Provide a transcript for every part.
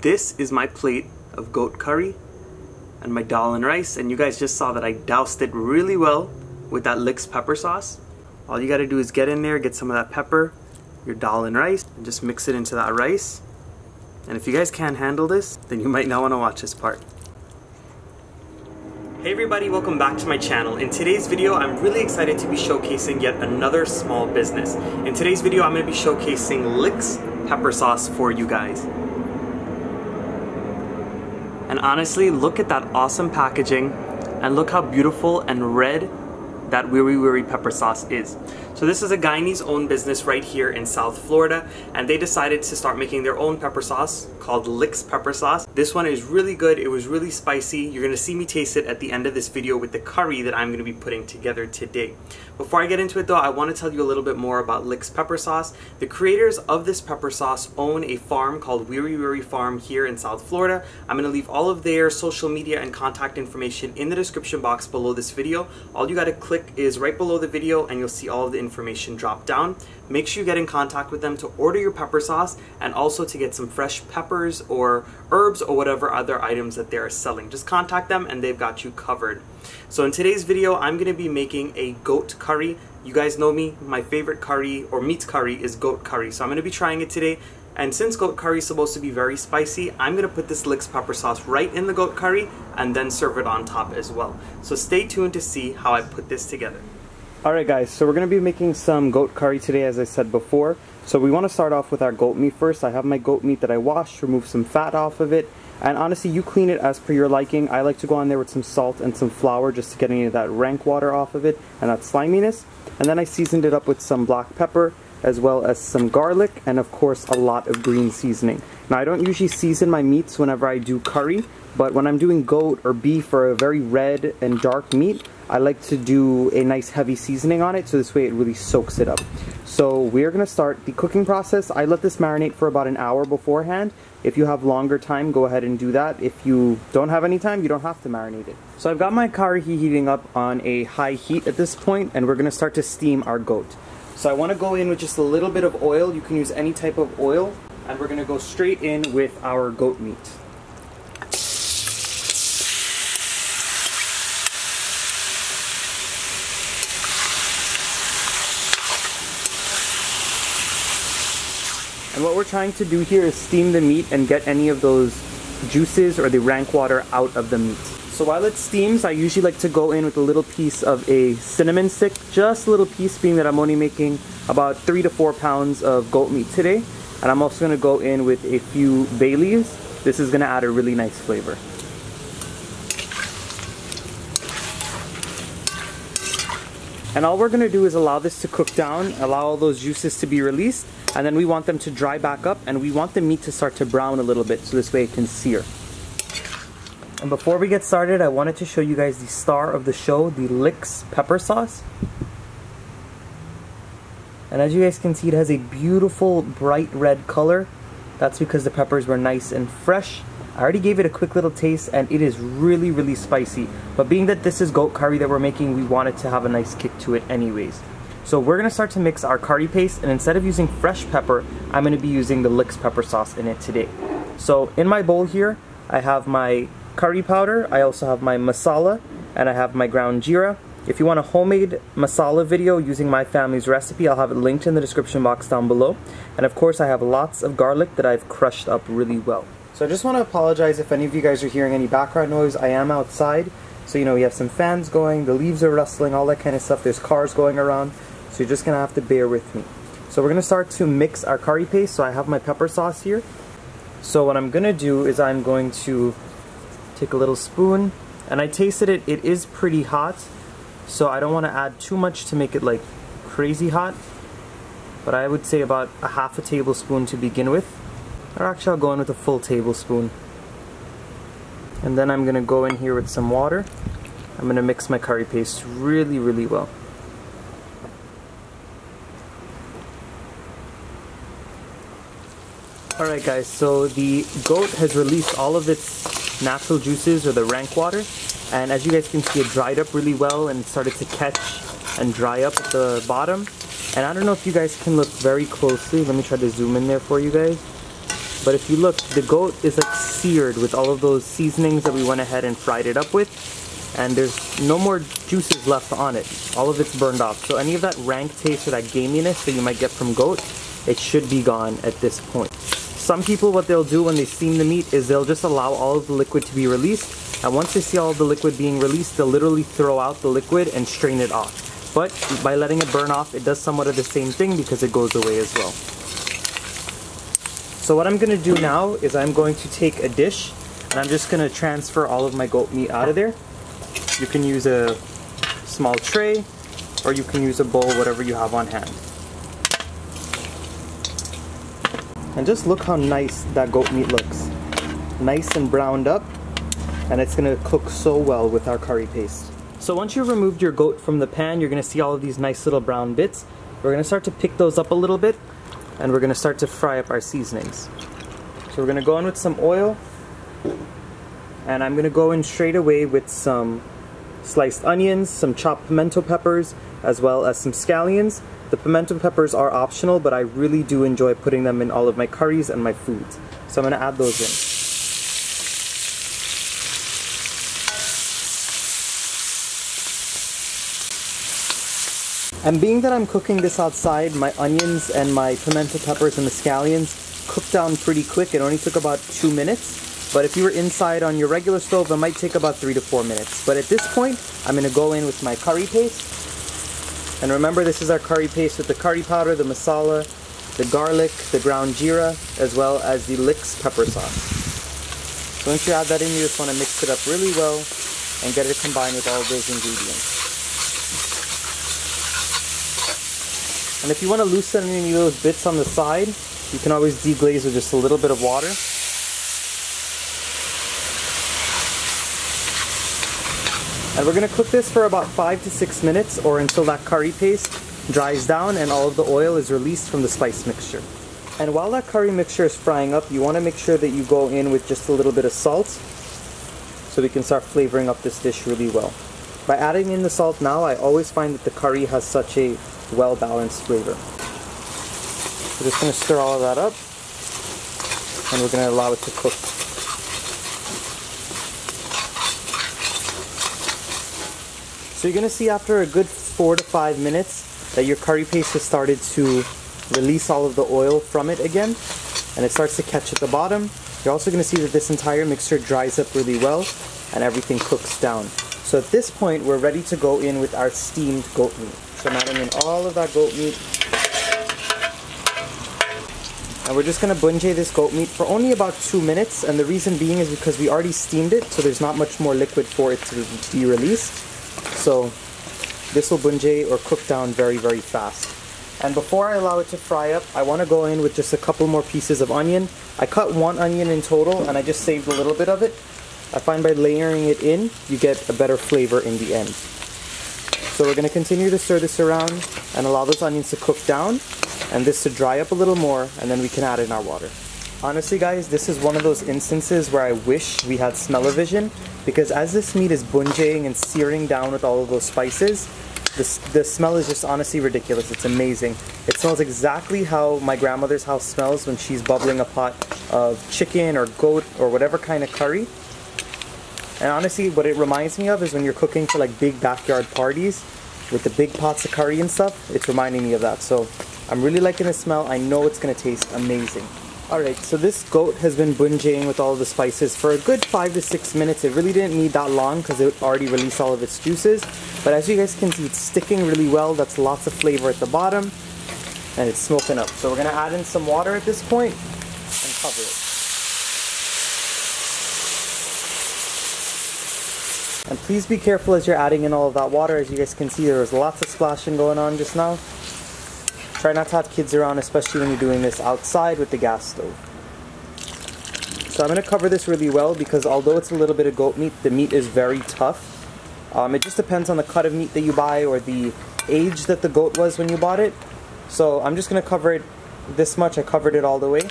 this is my plate of goat curry and my dal and rice, and you guys just saw that I doused it really well with that LIX pepper sauce. All you gotta do is get in there, get some of that pepper, your dal and rice, and just mix it into that rice. And if you guys can't handle this, then you might not want to watch this part. Hey everybody, welcome back to my channel. In today's video, I'm really excited to be showcasing yet another small business. In today's video, I'm going to be showcasing LIX Pepper Sauce for you guys. And honestly, look at that awesome packaging and look how beautiful and red that Wiri pepper sauce is. So this is a Guyanese owned business right here in South Florida, and they decided to start making their own pepper sauce called LIX Pepper Sauce. This one is really good. It was really spicy. You're gonna see me taste it at the end of this video with the curry that I'm gonna be putting together today. Before I get into it though, I want to tell you a little bit more about LIX Pepper Sauce. The creators of this pepper sauce own a farm called Wiri Farm here in South Florida. I'm gonna leave all of their social media and contact information in the description box below this video. All you gotta click is right below the video and you'll see all of the information drop down. Make sure you get in contact with them to order your pepper sauce and also to get some fresh peppers or herbs or whatever other items that they're selling. Just contact them and they've got you covered. So in today's video, I'm going to be making a goat curry. You guys know me, my favorite curry or meat curry is goat curry. So I'm going to be trying it today. And since goat curry is supposed to be very spicy, I'm going to put this LIX pepper sauce right in the goat curry and then serve it on top as well. So stay tuned to see how I put this together. Alright guys, so we're going to be making some goat curry today, as I said before. So we want to start off with our goat meat first. I have my goat meat that I washed, removed some fat off of it. And honestly, you clean it as per your liking. I like to go on there with some salt and some flour just to get any of that rank water off of it and that sliminess. And then I seasoned it up with some black pepper, as well as some garlic, and of course a lot of green seasoning. Now I don't usually season my meats whenever I do curry, but when I'm doing goat or beef or a very red and dark meat, I like to do a nice heavy seasoning on it so this way it really soaks it up. So we're going to start the cooking process. I let this marinate for about an hour beforehand. If you have longer time, go ahead and do that. If you don't have any time, you don't have to marinate it. So I've got my curry heating up on a high heat at this point, and we're going to start to steam our goat. So I want to go in with just a little bit of oil. You can use any type of oil, and we're going to go straight in with our goat meat. And what we're trying to do here is steam the meat and get any of those juices or the rank water out of the meat. So while it steams, I usually like to go in with a little piece of a cinnamon stick, just a little piece, being that I'm only making about 3 to 4 pounds of goat meat today. And I'm also going to go in with a few bay leaves. This is going to add a really nice flavor. And all we're going to do is allow this to cook down, allow all those juices to be released, and then we want them to dry back up, and we want the meat to start to brown a little bit so this way it can sear. And before we get started, I wanted to show you guys the star of the show, the LIX Pepper Sauce. And as you guys can see, it has a beautiful bright red color. That's because the peppers were nice and fresh. I already gave it a quick little taste and it is really, really spicy. But being that this is goat curry that we're making, we wanted to have a nice kick to it anyways. So we're going to start to mix our curry paste, and instead of using fresh pepper, I'm going to be using the LIX pepper sauce in it today. So in my bowl here, I have my curry powder, I also have my masala, and I have my ground jeera. If you want a homemade masala video using my family's recipe, I'll have it linked in the description box down below. And of course I have lots of garlic that I've crushed up really well. So I just want to apologize if any of you guys are hearing any background noise. I am outside, so you know, we have some fans going, the leaves are rustling, all that kind of stuff. There's cars going around, so you're just going to have to bear with me. So we're going to start to mix our curry paste. So I have my pepper sauce here. So what I'm going to do is I'm going to take a little spoon, and I tasted it. It is pretty hot, so I don't want to add too much to make it like crazy hot, but I would say about a half a tablespoon to begin with, or actually I'll go in with a full tablespoon. And then I'm going to go in here with some water. I'm going to mix my curry paste really, really well. Alright guys, so the goat has released all of its natural juices or the rank water, and as you guys can see, it dried up really well and it started to catch and dry up at the bottom. And I don't know if you guys can look very closely. Let me try to zoom in there for you guys. But if you look, the goat is like seared with all of those seasonings that we went ahead and fried it up with, and there's no more juices left on it. All of it's burned off. So any of that rank taste or that gaminess that you might get from goat, it should be gone at this point. Some people, what they'll do when they steam the meat is they'll just allow all of the liquid to be released, and once they see all of the liquid being released, they'll literally throw out the liquid and strain it off. But by letting it burn off, it does somewhat of the same thing because it goes away as well. So what I'm going to do now is I'm going to take a dish and I'm just going to transfer all of my goat meat out of there. You can use a small tray or you can use a bowl, whatever you have on hand. And just look how nice that goat meat looks. Nice and browned up, and it's going to cook so well with our curry paste. So once you've removed your goat from the pan, you're going to see all of these nice little brown bits. We're going to start to pick those up a little bit, and we're going to start to fry up our seasonings. So we're going to go in with some oil, and I'm going to go in straight away with some sliced onions, some chopped pimento peppers, as well as some scallions. The pimento peppers are optional, but I really do enjoy putting them in all of my curries and my foods. So I'm going to add those in. And being that I'm cooking this outside, my onions and my pimento peppers and the scallions cooked down pretty quick. It only took about 2 minutes. But if you were inside on your regular stove, it might take about 3 to 4 minutes. But at this point, I'm going to go in with my curry paste. And remember, this is our curry paste with the curry powder, the masala, the garlic, the ground jeera, as well as the LIX Pepper Sauce. So once you add that in, you just want to mix it up really well and get it combined with all of those ingredients. And if you want to loosen any of those bits on the side, you can always deglaze with just a little bit of water. And we're going to cook this for about 5 to 6 minutes, or until that curry paste dries down and all of the oil is released from the spice mixture. And while that curry mixture is frying up, you want to make sure that you go in with just a little bit of salt so we can start flavoring up this dish really well. By adding in the salt now, I always find that the curry has such a well-balanced flavor. We're just going to stir all of that up, and we're going to allow it to cook. So you're going to see after a good 4 to 5 minutes that your curry paste has started to release all of the oil from it again, and it starts to catch at the bottom. You're also going to see that this entire mixture dries up really well and everything cooks down. So at this point, we're ready to go in with our steamed goat meat. So I'm adding in all of that goat meat. And we're just going to bunjay this goat meat for only about 2 minutes, and the reason being is because we already steamed it, so there's not much more liquid for it to be released. So this will bunjay or cook down very, very fast. And before I allow it to fry up, I want to go in with just a couple more pieces of onion. I cut 1 onion in total, and I just saved a little bit of it. I find by layering it in, you get a better flavor in the end. So we're going to continue to stir this around and allow those onions to cook down and this to dry up a little more, and then we can add in our water. Honestly guys, this is one of those instances where I wish we had smell-o-vision, because as this meat is bunjaying and searing down with all of those spices, the smell is just honestly ridiculous. It's amazing. It smells exactly how my grandmother's house smells when she's bubbling a pot of chicken or goat or whatever kind of curry. And honestly, what it reminds me of is when you're cooking for like big backyard parties with the big pots of curry and stuff. It's reminding me of that. So I'm really liking the smell. I know it's going to taste amazing. Alright, so this goat has been bunjaying with all of the spices for a good 5 to 6 minutes. It really didn't need that long because it already released all of its juices. But as you guys can see, it's sticking really well. That's lots of flavor at the bottom. And it's smoking up. So we're going to add in some water at this point and cover it. And please be careful as you're adding in all of that water. As you guys can see, there was lots of splashing going on just now. Try not to have kids around, especially when you're doing this outside with the gas stove. So I'm going to cover this really well because although it's a little bit of goat meat, the meat is very tough. It just depends on the cut of meat that you buy or the age that the goat was when you bought it. So I'm just going to cover it this much. I covered it all the way.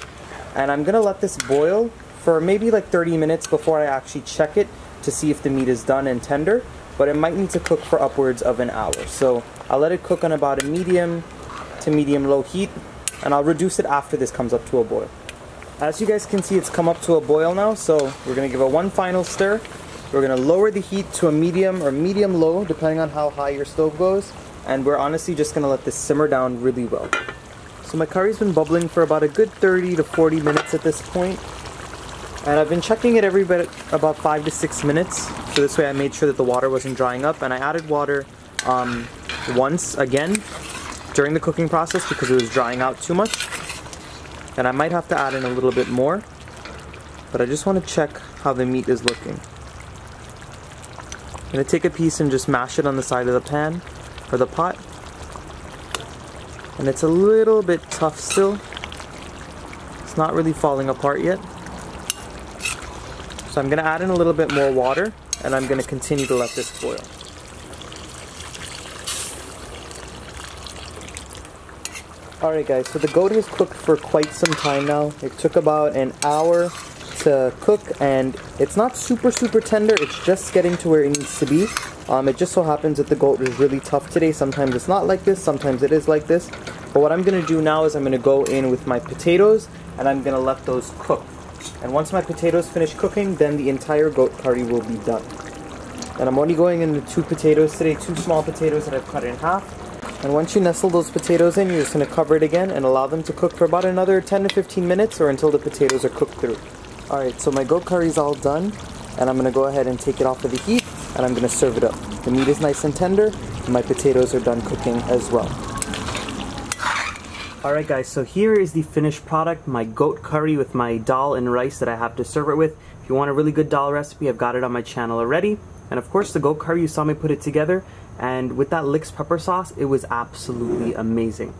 And I'm going to let this boil for maybe like 30 minutes before I actually check it to see if the meat is done and tender. But it might need to cook for upwards of an hour. So I'll let it cook on about a medium to medium-low heat, and I'll reduce it after this comes up to a boil. As you guys can see, it's come up to a boil now, so we're gonna give it one final stir. We're gonna lower the heat to a medium or medium-low, depending on how high your stove goes, and we're honestly just gonna let this simmer down really well. So my curry's been bubbling for about a good 30 to 40 minutes at this point, and I've been checking it every bit about 5 to 6 minutes, so this way I made sure that the water wasn't drying up, and I added water once again during the cooking process because it was drying out too much, and I might have to add in a little bit more, but I just want to check how the meat is looking. I'm going to take a piece and just mash it on the side of the pan or the pot, and it's a little bit tough still. It's not really falling apart yet, so I'm going to add in a little bit more water, and I'm going to continue to let this boil. Alright guys, so the goat has cooked for quite some time now. It took about an hour to cook, and it's not super tender, it's just getting to where it needs to be. It just so happens that the goat is really tough today. Sometimes it's not like this, sometimes it is like this. But what I'm going to do now is I'm going to go in with my potatoes, and I'm going to let those cook. And once my potatoes finish cooking, then the entire goat curry will be done. And I'm only going in with 2 potatoes today, 2 small potatoes that I've cut in half. And once you nestle those potatoes in, you're just going to cover it again and allow them to cook for about another 10 to 15 minutes or until the potatoes are cooked through. Alright, so my goat curry is all done, and I'm going to go ahead and take it off of the heat, and I'm going to serve it up. The meat is nice and tender, and my potatoes are done cooking as well. Alright guys, so here is the finished product, my goat curry with my dal and rice that I have to serve it with. If you want a really good dal recipe, I've got it on my channel already. And of course the goat curry, you saw me put it together, and with that LIX Pepper Sauce, it was absolutely amazing.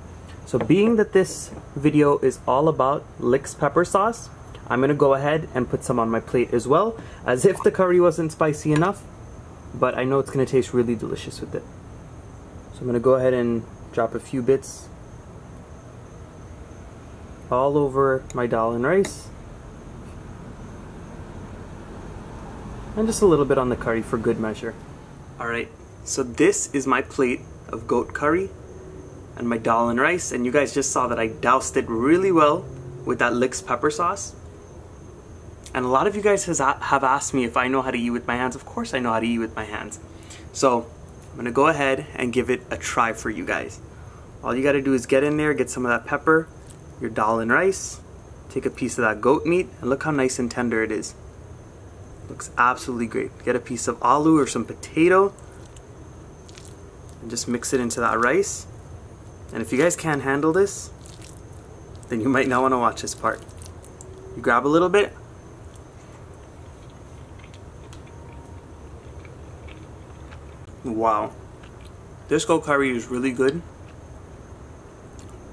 So being that this video is all about LIX Pepper Sauce, I'm going to go ahead and put some on my plate as well, as if the curry wasn't spicy enough, but I know it's going to taste really delicious with it. So I'm going to go ahead and drop a few bits all over my dal and rice, and just a little bit on the curry for good measure. Alright, so this is my plate of goat curry and my dal and rice, and you guys just saw that I doused it really well with that LIX Pepper Sauce. And a lot of you guys have asked me if I know how to eat with my hands. Of course I know how to eat with my hands. So I'm going to go ahead and give it a try for you guys. All you got to do is get in there, get some of that pepper, your dal and rice, take a piece of that goat meat, and look how nice and tender it is. Looks absolutely great. Get a piece of aloo or some potato and just mix it into that rice. And if you guys can't handle this, then you might not want to watch this part. You grab a little bit. Wow. This goat curry is really good.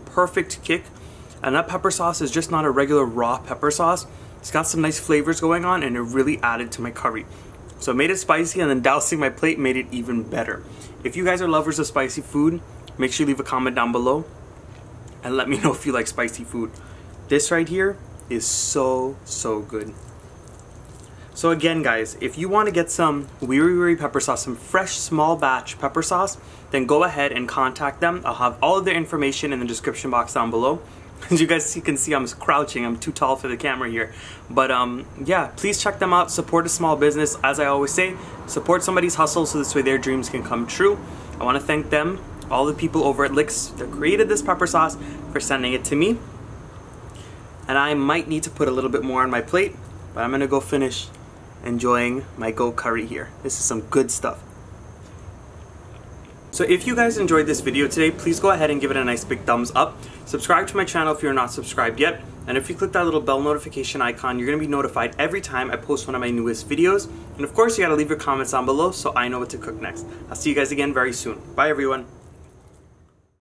Perfect kick. And that pepper sauce is just not a regular raw pepper sauce. It's got some nice flavors going on, and it really added to my curry. So it made it spicy, and then dousing my plate made it even better. If you guys are lovers of spicy food, make sure you leave a comment down below and let me know if you like spicy food. This right here is so good. So again guys, if you want to get some Wiri pepper sauce, some fresh small batch pepper sauce, then go ahead and contact them. I'll have all of their information in the description box down below. As you guys can see, I'm crouching. I'm too tall for the camera here. But yeah, please check them out. Support a small business. As I always say, support somebody's hustle so this way their dreams can come true. I want to thank them, all the people over at LIX that created this pepper sauce, for sending it to me. And I might need to put a little bit more on my plate, but I'm going to go finish enjoying my goat curry here. This is some good stuff. So if you guys enjoyed this video today, please go ahead and give it a nice big thumbs up. Subscribe to my channel if you're not subscribed yet. And if you click that little bell notification icon, you're going to be notified every time I post one of my newest videos. And of course, you got to leave your comments down below so I know what to cook next. I'll see you guys again very soon. Bye everyone.